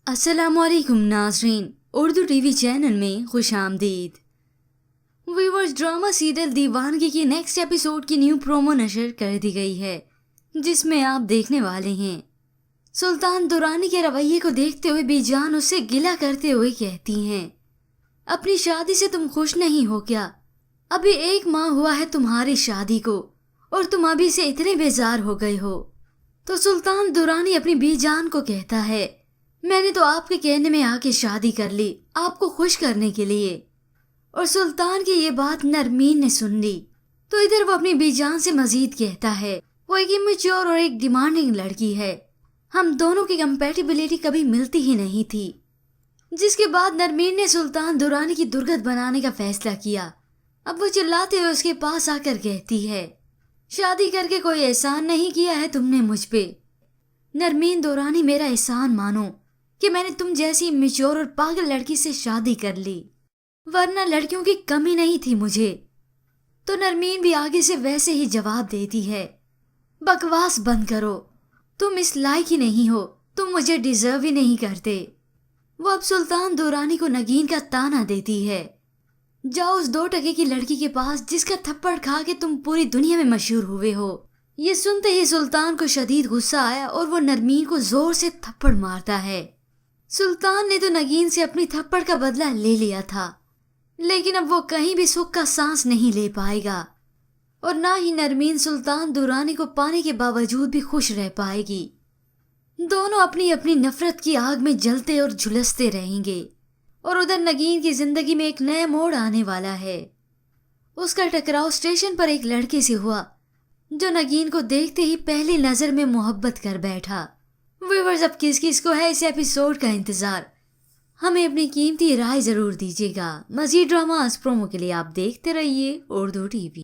अस्सलामुअलैकुम नाज़रीन, Urdu TV channel में खुश आमदीद। व्यूअर्स, ड्रामा सीरियल दीवानगी की नेक्स्ट एपिसोड की न्यू प्रोमो नशर कर दी गई है, जिसमें आप देखने वाले हैं सुल्तान दुरानी के रवैये को देखते हुए बीजान उससे गिला करते हुए कहती हैं, अपनी शादी से तुम खुश नहीं हो क्या? अभी 1 माह हुआ है तुम्हारी शादी को और तुम अभी से इतने बेजार हो गए हो। तो सुल्तान दुरानी अपनी बीजान को कहता है, मैंने तो आपके कहने में आके शादी कर ली आपको खुश करने के लिए। और सुल्तान की ये बात नरमीन ने सुन ली तो इधर वो अपनी बीजान से मजीद कहता है, वो एक इमेच्योर और एक डिमांडिंग लड़की है, हम दोनों की कंपैटिबिलिटी कभी मिलती ही नहीं थी। जिसके बाद नरमीन ने सुल्तान दुरानी की दुर्गत बनाने का फैसला किया। अब वो चिल्लाते हुए उसके पास आकर कहती है, शादी करके कोई एहसान नहीं किया है तुमने मुझ पे। नरमीन दुरानी, मेरा एहसान मानो कि मैंने तुम जैसी मैच्योर और पागल लड़की से शादी कर ली, वरना लड़कियों की कमी नहीं थी मुझे। तो नरमीन भी आगे से वैसे ही जवाब देती है, बकवास बंद करो, तुम इस लायक ही नहीं हो, तुम मुझे डिजर्व ही नहीं करते। वो अब सुल्तान दुरानी को नगीन का ताना देती है, जाओ उस 2 टके की लड़की के पास जिसका थप्पड़ खा के तुम पूरी दुनिया में मशहूर हुए हो। ये सुनते ही सुल्तान को शदीद गुस्सा आया और वो नरमीन को जोर से थप्पड़ मारता है। सुल्तान ने तो नगीन से अपनी थप्पड़ का बदला ले लिया था, लेकिन अब वो कहीं भी सुख का सांस नहीं ले पाएगा और ना ही नरमीन सुल्तान दुरानी को पाने के बावजूद भी खुश रह पाएगी। दोनों अपनी अपनी नफरत की आग में जलते और झुलसते रहेंगे और उधर नगीन की जिंदगी में एक नया मोड़ आने वाला है। उसका टकराव स्टेशन पर एक लड़के से हुआ जो नगीन को देखते ही पहली नजर में मोहब्बत कर बैठा। व्यूअर्स, अब किस किस को है इस एपिसोड का इंतजार? हमें अपनी कीमती राय जरूर दीजिएगा। मजीद ड्रामा प्रोमो के लिए आप देखते रहिए उर्दू टीवी।